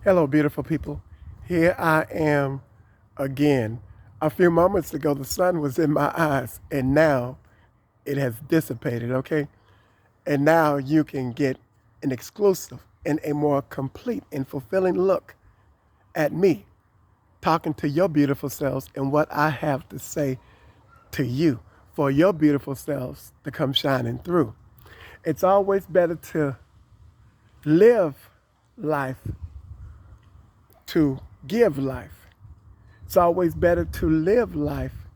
Hello, beautiful people. Here I am again. A few moments ago, the sun was in my eyes, and now it has dissipated, okay? And now you can get an exclusive and a more complete and fulfilling look at me talking to your beautiful selves and what I have to say to you for your beautiful selves to come shining through. It's always better to live life to give life. It's always better to live life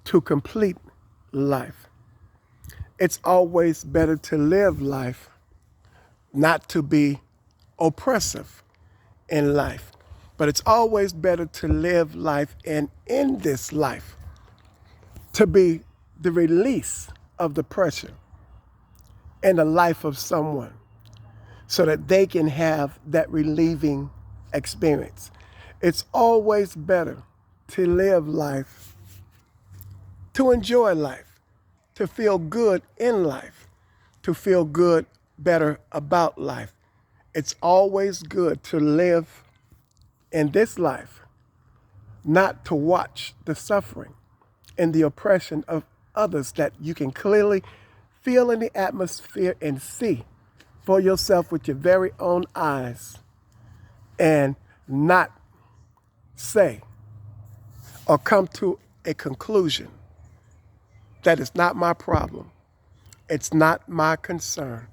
to complete life. It's always better to live life not to be oppressive in life. But it's always better to live life and in this life to be the release of the pressure in the life of someone so that they can have that relieving experience. It's always better to live life, to enjoy life, to feel good in life, to feel good better about life. It's always good to live in this life, not to watch the suffering and the oppression of others that you can clearly feel in the atmosphere and see for yourself with your very own eyes and not say or come to a conclusion that it's not my problem. It's not my concern.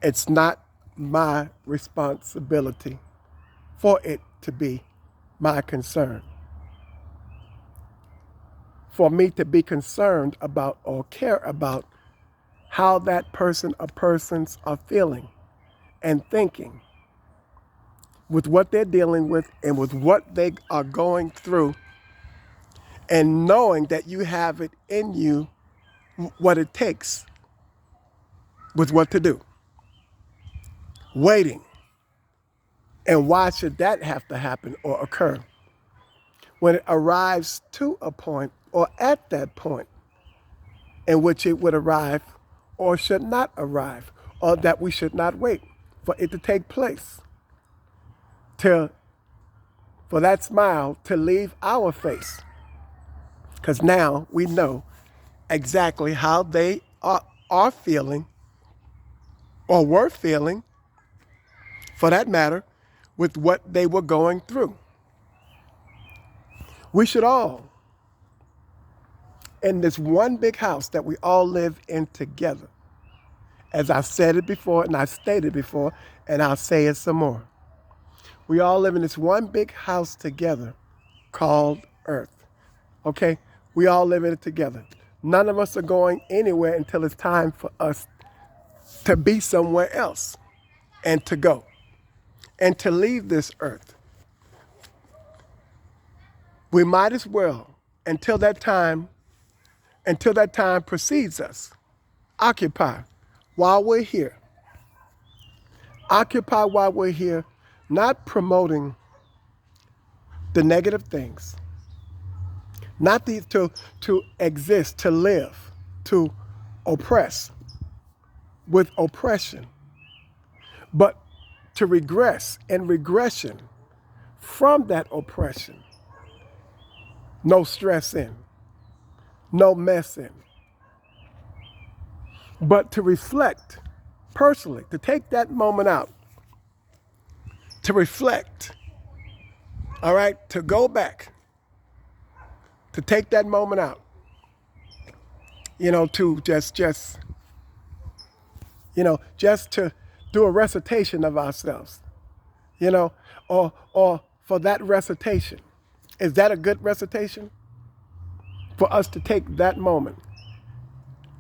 It's not my responsibility for it to be my concern. For me to be concerned about or care about how that person or persons are feeling and thinking with what they're dealing with and with what they are going through, and knowing that you have it in you what it takes with what to do. Waiting. And why should that have to happen or occur? When it arrives to a point or at that point in which it would arrive or should not arrive, or that we should not wait for it to take place, to for that smile to leave our face. Because now we know exactly how they are feeling or were feeling, for that matter, with what they were going through. We should all, in this one big house that we all live in together, as I said it before and I stated before, and I'll say it some more. We all live in this one big house together called Earth. Okay? We all live in it together. None of us are going anywhere until it's time for us to be somewhere else and to go and to leave this earth. We might as well, until that time precedes us, occupy while we're here. Occupy while we're here, not promoting the negative things, not to exist, to live, to oppress with oppression, but to regress and regression from that oppression. No stress in, no mess in, but to reflect personally, to take that moment out, to reflect, all right, to go back, to take that moment out, to just to do a recitation of ourselves, or for that recitation. Is that a good recitation? For us to take that moment,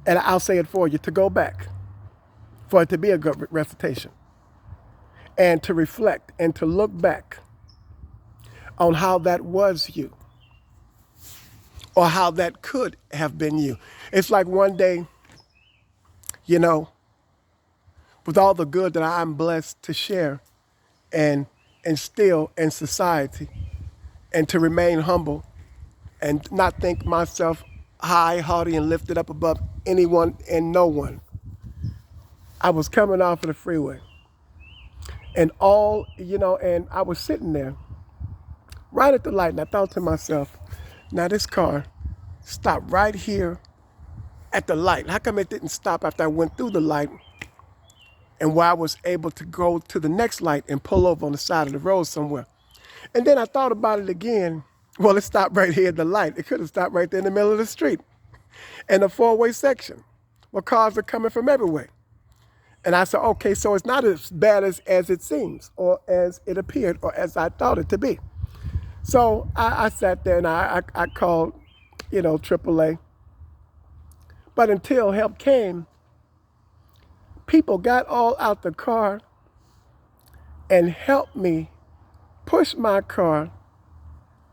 and I'll say it for you, to go back, for it to be a good recitation, and to reflect and to look back on how that was you, or how that could have been you. It's like one day, with all the good that I'm blessed to share and instill in society, and to remain humble and not think myself high, haughty, and lifted up above anyone and no one. I was coming off of the freeway, And and I was sitting there right at the light, and I thought to myself, now this car stopped right here at the light. How come it didn't stop after I went through the light and where I was able to go to the next light and pull over on the side of the road somewhere? And then I thought about it again. Well, it stopped right here at the light. It could have stopped right there in the middle of the street in a four-way section where cars are coming from everywhere. And I said, okay, so it's not as bad as it seems or as it appeared or as I thought it to be. So I sat there and I called, AAA. But until help came, people got all out the car and helped me push my car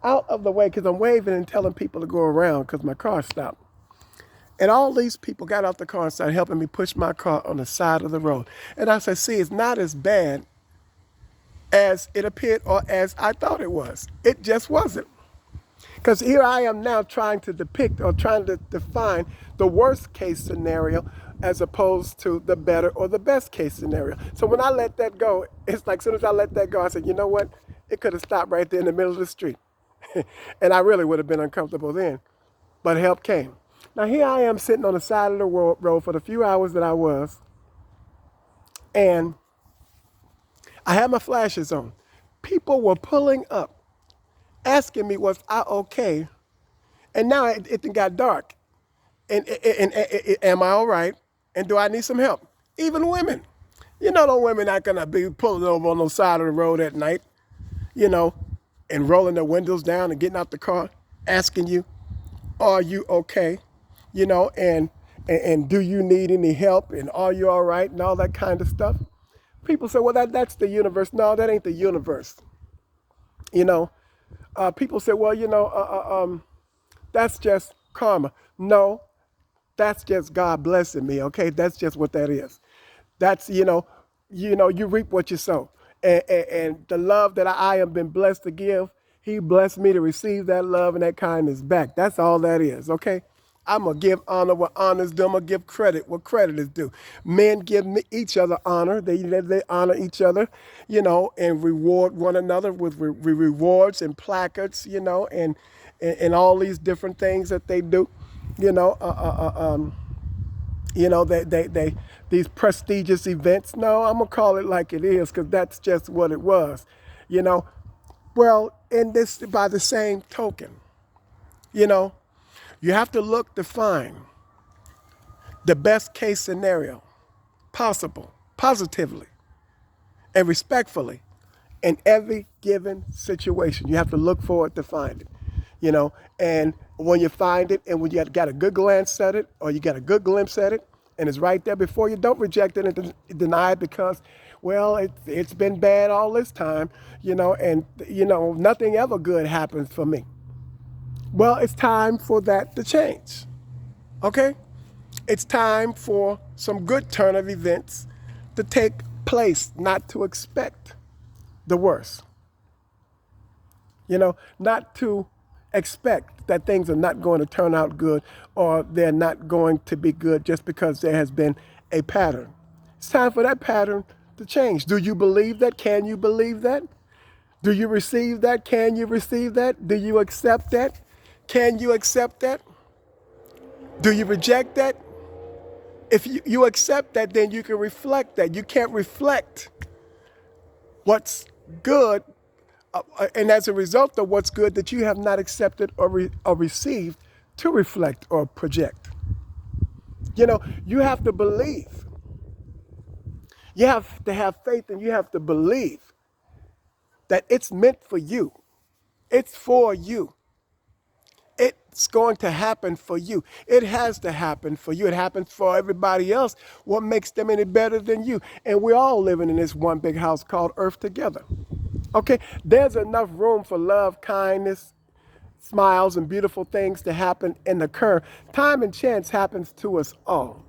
out of the way because I'm waving and telling people to go around because my car stopped. And all these people got out the car and started helping me push my car on the side of the road. And I said, see, it's not as bad as it appeared or as I thought it was. It just wasn't. Because here I am now trying to depict or trying to define the worst case scenario as opposed to the better or the best case scenario. So when I let that go, it's like as soon as I let that go, I said, you know what? It could have stopped right there in the middle of the street. And I really would have been uncomfortable then. But help came. Now here I am sitting on the side of the road for the few hours that I was. And I had my flashes on. People were pulling up, asking me, was I okay? And now it got dark. And am I all right? And do I need some help? Even women. The women not going to be pulling over on the side of the road at night, and rolling their windows down and getting out the car, asking you, are you okay? And do you need any help? And are you all right? And all that kind of stuff. People say, well, that's the universe. No, that ain't the universe. People say, well, that's just karma. No, that's just God blessing me. Okay, that's just what that is. That's you reap what you sow, and the love that I have been blessed to give, He blessed me to receive that love and that kindness back. That's all that is. Okay. I'm going to give honor what honor is due. I'm going to give credit what credit is due. Men give each other honor. They honor each other, and reward one another with rewards and placards, and all these different things that they do, they these prestigious events. No, I'm going to call it like it is because that's just what it was, Well, in this, by the same token, you have to look to find the best case scenario possible, positively and respectfully in every given situation. You have to look for it to find it, and when you find it and when you got a good glance at it or you got a good glimpse at it and it's right there before you, don't reject it and deny it because, well, it's been bad all this time, and, nothing ever good happens for me. Well, it's time for that to change, okay? It's time for some good turn of events to take place, not to expect the worst. Not to expect that things are not going to turn out good or they're not going to be good just because there has been a pattern. It's time for that pattern to change. Do you believe that? Can you believe that? Do you receive that? Can you receive that? Do you accept that? Can you accept that? Do you reject that? If you accept that, then you can reflect that. You can't reflect what's good, and as a result of what's good that you have not accepted or received to reflect or project. You have to believe. You have to have faith and you have to believe that it's meant for you. It's for you. It's going to happen for you. It has to happen for you. It happens for everybody else. What makes them any better than you? And we're all living in this one big house called Earth together. Okay? There's enough room for love, kindness, smiles, and beautiful things to happen and occur. Time and chance happens to us all.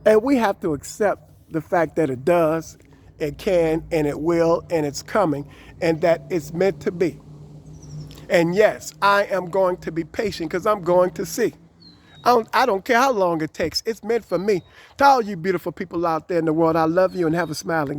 And we have to accept the fact that it does, it can, and it will, and it's coming, and that it's meant to be. And yes, I am going to be patient because I'm going to see. I don't care how long it takes. It's meant for me. To all you beautiful people out there in the world, I love you and have a smiling